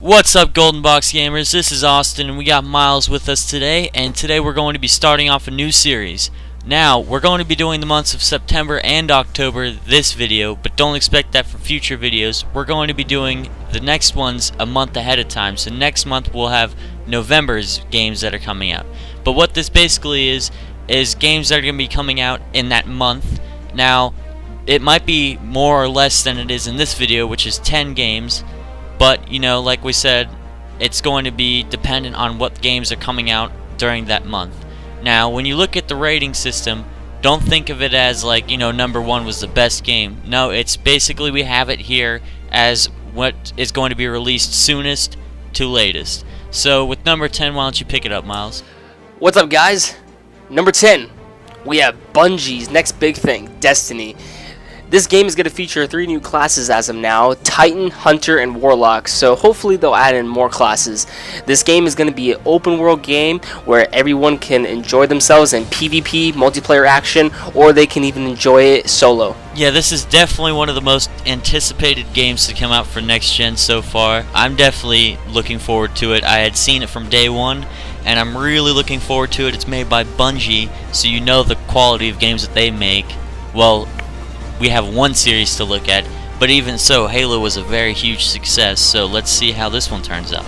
What's up, Golden Box Gamers? This is Austin, and we got Miles with us today. And today we're going to be starting off a new series. Now, we're going to be doing the months of September and October this video, but don't expect that for future videos. We're going to be doing the next ones a month ahead of time. So next month we'll have November's games that are coming out. But what this basically is games that are going to be coming out in that month. Now, it might be more or less than it is in this video, which is 10 games. But, you know, like we said, it's going to be dependent on what games are coming out during that month. Now, when you look at the rating system, don't think of it as like, you know, number 1 was the best game. No, it's basically we have it here as what is going to be released soonest to latest. So, with number 10, why don't you pick it up, Miles? What's up, guys? Number 10, we have Bungie's next big thing, Destiny. This game is going to feature 3 new classes as of now, Titan, Hunter, and Warlock, so hopefully they'll add in more classes. This game is going to be an open world game where everyone can enjoy themselves in PvP, multiplayer action, or they can even enjoy it solo. Yeah, this is definitely one of the most anticipated games to come out for next gen so far. I'm definitely looking forward to it. I had seen it from day one, and I'm really looking forward to it. It's made by Bungie, so you know the quality of games that they make. Well, we have one series to look at, but even so, Halo was a very huge success, so let's see how this one turns out.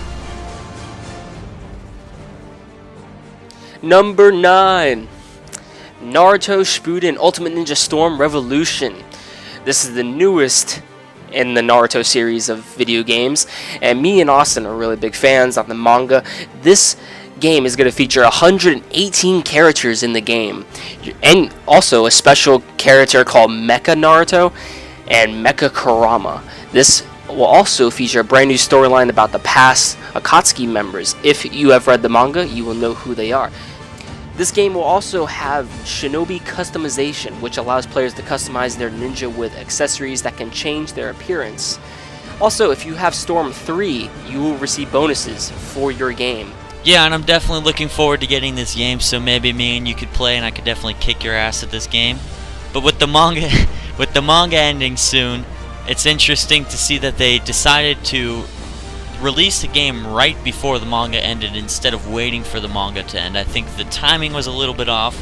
Number 9, Naruto Shippuden Ultimate Ninja Storm Revolution. This is the newest in the Naruto series of video games, and me and Austin are really big fans of the manga. This game is going to feature 118 characters in the game, and also a special character called Mecha Naruto and Mecha Kurama. This will also feature a brand new storyline about the past Akatsuki members. If you have read the manga, you will know who they are. This game will also have shinobi customization, which allows players to customize their ninja with accessories that can change their appearance. Also, if you have Storm 3, you will receive bonuses for your game. Yeah, and I'm definitely looking forward to getting this game, so maybe me and you could play and I could definitely kick your ass at this game. But with the manga ending soon, it's interesting to see that they decided to release the game right before the manga ended instead of waiting for the manga to end. I think the timing was a little bit off,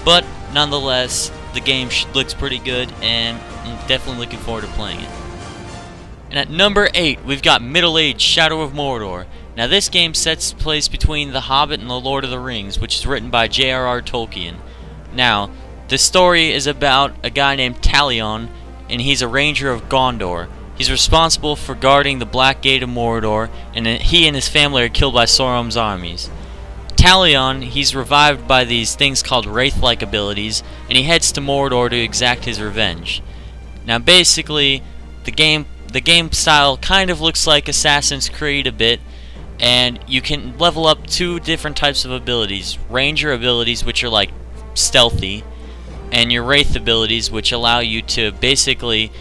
but nonetheless, the game looks pretty good, and I'm definitely looking forward to playing it. And at number 8, we've got Middle Age Shadow of Mordor. Now, this game sets place between The Hobbit and The Lord of the Rings, which is written by J.R.R. Tolkien. Now, the story is about a guy named Talion, and he's a ranger of Gondor. He's responsible for guarding the Black Gate of Mordor, and he and his family are killed by Sauron's armies. Talion, he's revived by these things called Wraith-like abilities, and he heads to Mordor to exact his revenge. Now, basically, the game style kind of looks like Assassin's Creed a bit, and you can level up 2 different types of abilities. Ranger abilities, which are like stealthy, and your Wraith abilities, which allow you to basically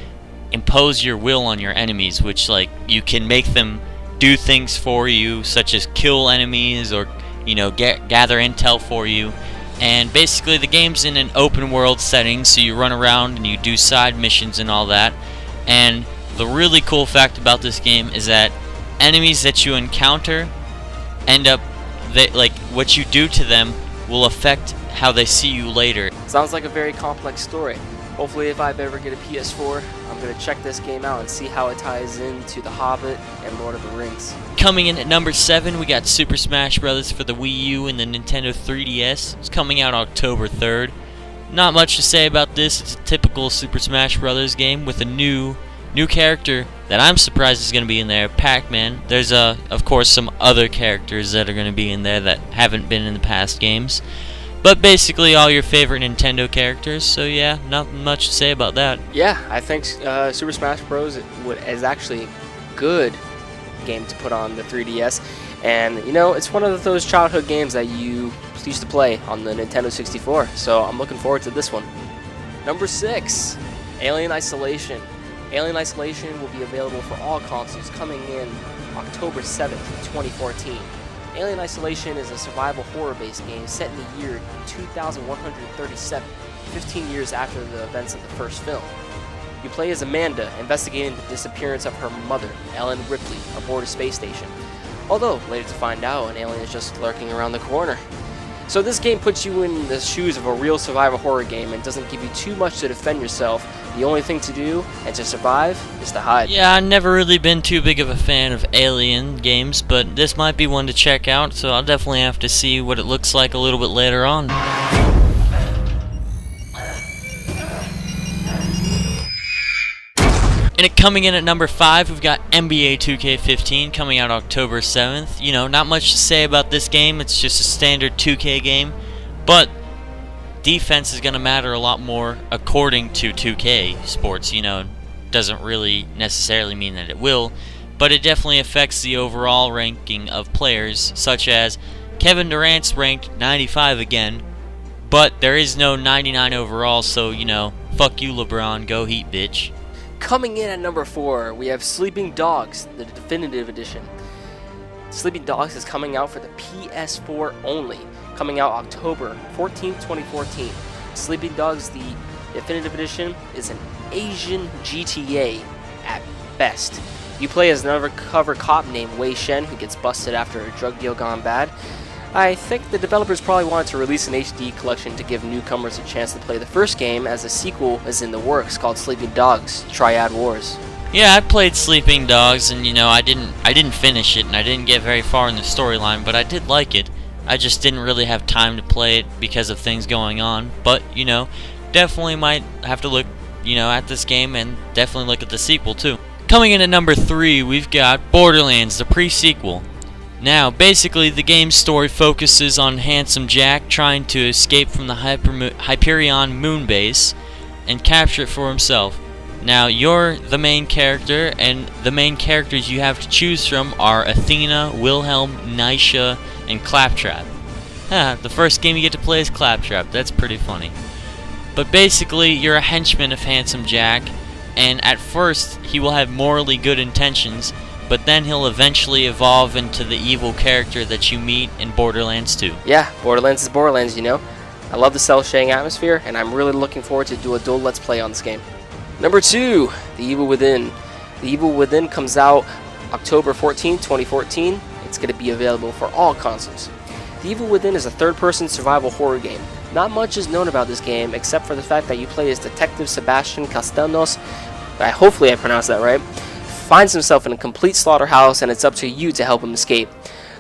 impose your will on your enemies, which like you can make them do things for you, such as kill enemies or, you know, gather intel for you. And basically the game's in an open world setting, so you run around and you do side missions and all that. And the really cool fact about this game is that enemies that you encounter end up, like what you do to them will affect how they see you later. Sounds like a very complex story. Hopefully, if I ever get a PS4, I'm going to check this game out and see how it ties into The Hobbit and Lord of the Rings. Coming in at number 7, we got Super Smash Bros. For the Wii U and the Nintendo 3DS. It's coming out October 3rd. Not much to say about this. It's a typical Super Smash Bros. Game with a new character that I'm surprised is going to be in there, Pac-Man. There's of course some other characters that are going to be in there that haven't been in the past games. But basically all your favorite Nintendo characters, so yeah, not much to say about that. Yeah, I think Super Smash Bros. Is actually a good game to put on the 3DS. And, you know, it's one of those childhood games that you used to play on the Nintendo 64. So I'm looking forward to this one. Number 6, Alien Isolation. Alien Isolation will be available for all consoles coming in October 7th, 2014. Alien Isolation is a survival horror-based game set in the year 2137, 15 years after the events of the first film. You play as Amanda, investigating the disappearance of her mother, Ellen Ripley, aboard a space station. Although, later to find out, an alien is just lurking around the corner. So this game puts you in the shoes of a real survival horror game and doesn't give you too much to defend yourself. The only thing to do, and to survive, is to hide. Yeah, I've never really been too big of a fan of alien games, but this might be one to check out, so I'll definitely have to see what it looks like a little bit later on. And coming in at number 5, we've got NBA 2K15 coming out October 7th. You know, not much to say about this game. It's just a standard 2K game. But defense is going to matter a lot more according to 2K Sports. You know, doesn't really necessarily mean that it will. But it definitely affects the overall ranking of players, such as Kevin Durant's ranked 95 again. But there is no 99 overall, so, you know, fuck you, LeBron. Go Heat, bitch. Coming in at number 4, we have Sleeping Dogs, the definitive edition. Sleeping Dogs is coming out for the PS4 only, coming out October 14th, 2014. Sleeping Dogs, the definitive edition, is an Asian GTA at best. You play as an undercover cop named Wei Shen who gets busted after a drug deal gone bad. I think the developers probably wanted to release an HD collection to give newcomers a chance to play the first game, as a sequel is in the works called Sleeping Dogs: Triad Wars. Yeah, I played Sleeping Dogs, and you know, I didn't finish it, and I didn't get very far in the storyline, but I did like it. I just didn't really have time to play it because of things going on. But you know, definitely might have to look, you know, at this game and definitely look at the sequel too. Coming in at number 3, we've got Borderlands, the pre-sequel. Now, basically, the game's story focuses on Handsome Jack trying to escape from the Hyperion moon base and capture it for himself. Now, you're the main character, and the main characters you have to choose from are Athena, Wilhelm, Nisha, and Claptrap. The first game you get to play is Claptrap. That's pretty funny. But basically, you're a henchman of Handsome Jack, and at first, he will have morally good intentions, but then he'll eventually evolve into the evil character that you meet in Borderlands 2. Yeah, Borderlands is Borderlands, you know. I love the cel-shading atmosphere, and I'm really looking forward to do a dual Let's Play on this game. Number 2, The Evil Within. The Evil Within comes out October 14, 2014. It's going to be available for all consoles. The Evil Within is a third-person survival horror game. Not much is known about this game, except for the fact that you play as Detective Sebastian Castellanos. Hopefully I pronounced that right. Finds himself in a complete slaughterhouse, and it's up to you to help him escape.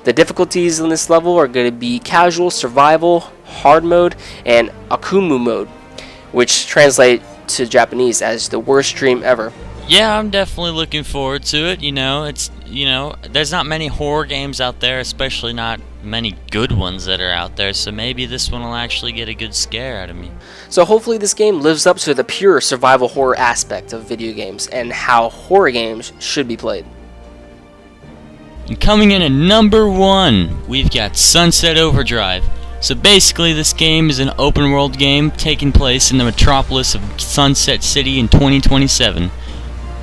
The difficulties in this level are going to be casual, survival, hard mode, and Akumu mode, which translate to Japanese as the worst dream ever. Yeah, I'm definitely looking forward to it. You know, there's not many horror games out there, especially not many good ones that are out there, so maybe this one will actually get a good scare out of me. So hopefully this game lives up to the pure survival horror aspect of video games and how horror games should be played. And coming in at number 1, we've got Sunset Overdrive. So basically this game is an open world game taking place in the metropolis of Sunset City in 2027.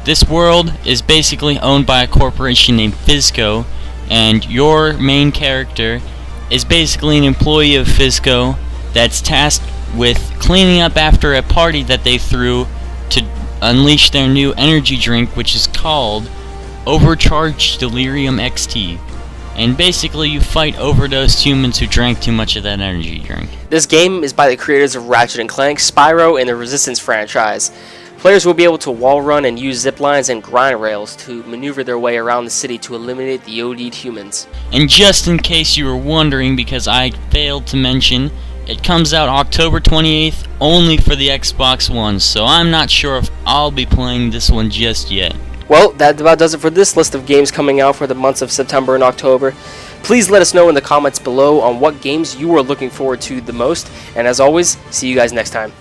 This world is basically owned by a corporation named Fizco, and your main character is basically an employee of Fizco that's tasked with cleaning up after a party that they threw to unleash their new energy drink, which is called Overcharged Delirium XT. And basically you fight overdosed humans who drank too much of that energy drink. This game is by the creators of Ratchet & Clank, Spyro, and the Resistance franchise. Players will be able to wall run and use zip lines and grind rails to maneuver their way around the city to eliminate the OD'd humans. And just in case you were wondering, because I failed to mention, it comes out October 28th only for the Xbox One, so I'm not sure if I'll be playing this one just yet. Well, that about does it for this list of games coming out for the months of September and October. Please let us know in the comments below on what games you are looking forward to the most, and as always, see you guys next time.